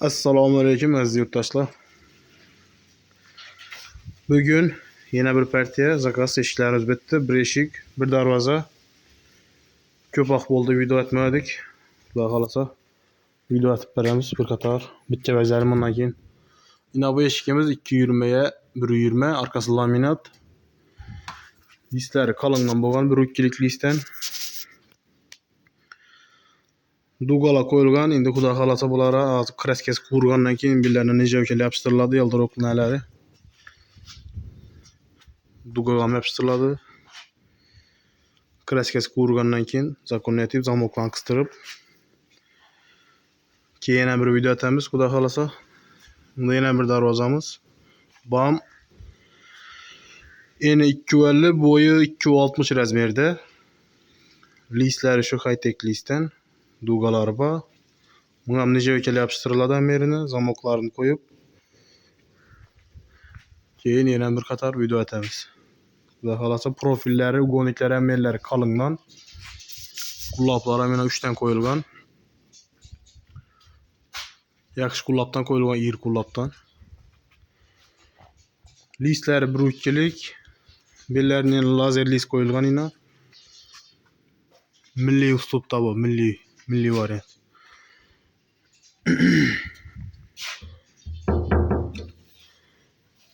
Assalomu alaykum aziz yurtdoshlar. Bugün yine bir partiya zakaz eshiklarimiz bitti. Bir eshik, bir darvoza. Ko'p bo'ldi video atmadik. Xudo xolasa video atib beramiz bir qator. Bitta bajarim bundan keyin. Yine bu eshikimiz 220'ye 120, arkası laminat. Listlari qalingan bo'lgan, 1-2lik listdan. Dugala qo'yilgan. Endi xudo xolasa bular kraskasi qurgandan keyin birlarini nijovga yopishtiriladi, yaldiroqlari. Dugaga yapıştırıldı. Kraskasi qurgandan keyin zakonniy etib zamoklarni qistirib keyin yana bir video atamiz xudo xolasa. Bunda yana bir darvozamiz. Bam eni 250, boyu 260 razmerda. Listlari shu high-tech listdan. Dugalari bor. Buni ham nijovga yapıştırıladi merini, zamoklarini qo'yib. Keyin yana bir qator video atamiz. Xudo xolasa profillari, ugonliklari ham yerlari qalingan. Qulloblar ham yana 3 dan qo'yilgan. Yaxshi qullobdan qo'yilgan, yer qullobdan. Listlari 1-2lik. Bellarni lazer list qo'yilgan yana. Milliy uslubda bu, milliy variant.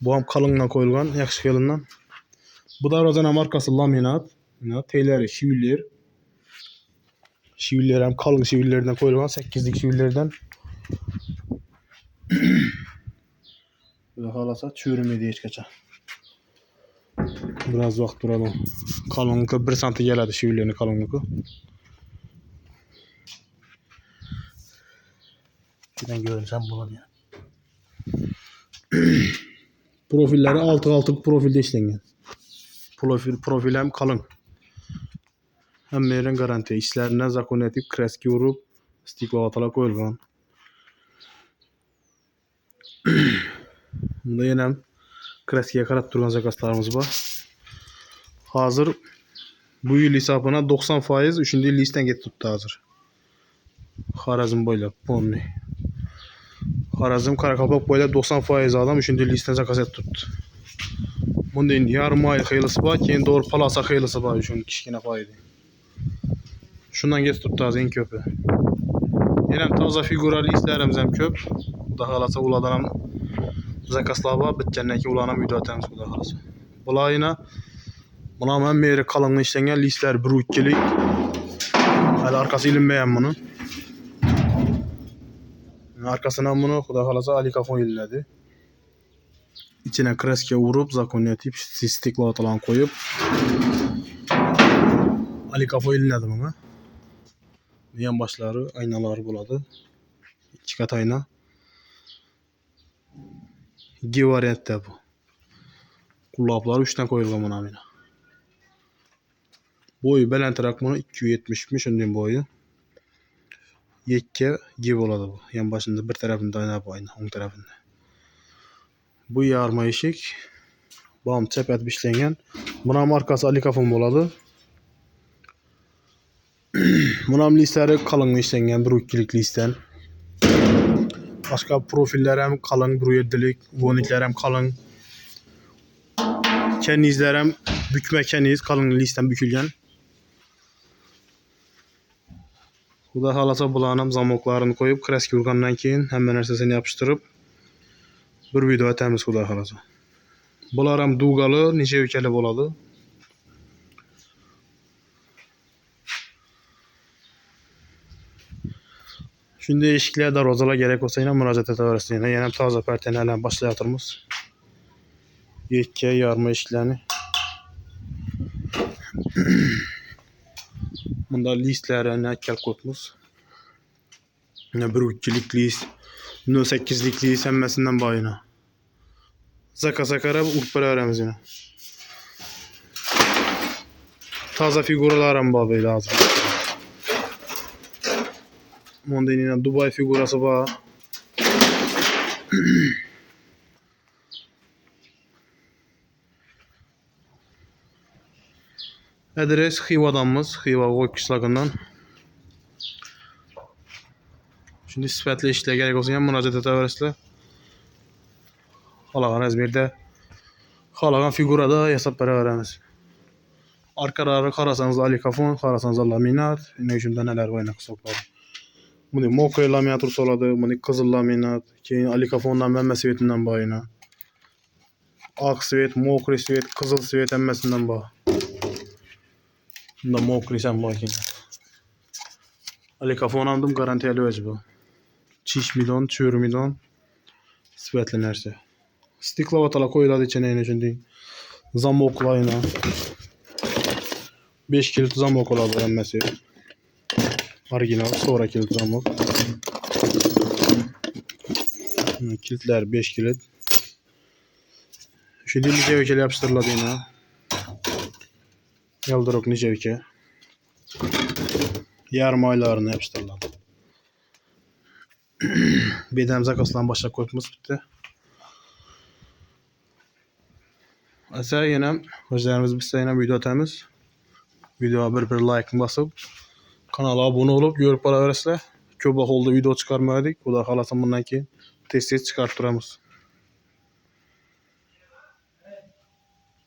Bu ham qalingan qo'yilgan, yaxshi qilingan. Bu darvozaning markasi laminat. Teylari shiviller. Shiviller ham qalin shivillerdan qo'yilgan, 8lik shivillerdan. Xudo xolasa tushirmaydi hech qachon. Biraz vaqt turadi. Qalinligi 1 sm keladi shivillerning qalinligi. Buradan görünsem bo'ladi. Profillari 6 profilda ishlangan. Profil ham qalin. Hamma yerin garantiya. Ishlaridan zakonniy etib kraska urib, stiklotlar qo'yilgan. Bunda yana kraskaga qarab turgan zakazlarimiz bor. Hozir bu yil hisobına 90% 3-yil listdan ketib turibdi hozir. Xorazm bo'ylab polni. Xorazm Qoraqalpoq bo'ylab 90% odam 3-yil listdan zakaz etib turibdi. Bunda endi yarım oy xeylisi bor, keyin doğru palasa xeylisi bor uchun kichkina foyda. Shundan ketib turibdi hozir eng ko'pi. Yana toza figurali ishlarimiz ham ko'p. Xudo xolasa ulardan ham zakazlar bor. Bitgandan keyin ularni ham video atamiz xudo xolasa. Bular yana buna ham meri qalingan ishlangan listlar 1-2lik. Hali arkası ilinmagan buni. Arkasından bunu xudo xolasa alikafon ilinadi. İçine kraska urib, zakonniy etib, stiklotlarni qo'yib alikafon ilinadi buna. Yan başları aynaları bo'ladi. 2 kat ayna. G variantda bu. Qulloblar 3 dan qo'yilgan buna mina. Boyu balandroq buni 270 shunday boyu. Yekka G bo'ladi bu. Yan başında bir tarafında ayna bu ayna, o'ng tarafında. Bu yarma eshik. Bam chap etib ishlangan. Buna markasi alikafon bo'ladi. Buna ham listlari qalin ishlangan 1-2lik listdan. Başka profiller ham qalin 1-7lik, ugonliklar ham qalin. Kenizlar ham bukma keniz qalin listdan bükilgan. Xudo xolasa bularni ham zamoklarini qo'yib, kraska urgandan keyin hamma narsasini yopishtirib bir video atamiz xudo xolasa. Bular ham dugalı, nijovkali bo'ladi. Shunday eshiklar, darvozalar kerak bo'lsa yana murojaat etaverasiz. Yana ham toza partiyalarni boshlayotirmiz. Yekka yarma eshiklarni. Bunda listlarini akkal qo'yibmiz. 1-2lik list, 8lik list hammasidan bor yana. Zakazga qarab urib beraveramiz yana. Toza figuralar ham bor böyle hozir. Bunda yana Dubai figurasi bor. Adres Xivadamız, Xiva Voy qishlog'idan. Şimdi sifatli işler gerek olsa ham müracaat etaverasizlar. Xalagan razmerda, xalagan figurada yasab beraveramiz. Arkalari qarasangiz alikafon, qarasangiz laminat, ine shunda neler var hisoblari. Buni mokre laminat ursoladi, buni qizil laminat, keyin alikafondan hamma svetinden bayına. Ak svet, mokre svet, qizil svet hammasidan bor. Bunda mokre ham bor ekan. Alikafon hamdim garantiyali o'zi bu. Chishmidon, cho'rmidon sifatli narsa. Stiklovatalar qo'yiladi ichine shunday. Zamoklayna. 5 kilit zamok oladi hammasi. Original sonra kilit zamok. Kilitler 5 kilit. Shunday nijevka yapıştırıladi yine. Yaldiroq nijevka. Yarım oylarini yapıştırıladi. Bedam zakosdan boshlab qo'yibmiz bitta. Asa yana o'zlarimiz bizda yana video atamiz. Videoga bir like bosib, kanalga obuna bo'lib ko'rib boraverasizlar. Ko'p vaqt oldi video chiqarmadik. Xudo xolasa bundan keyin tez-tez chiqarib turamiz.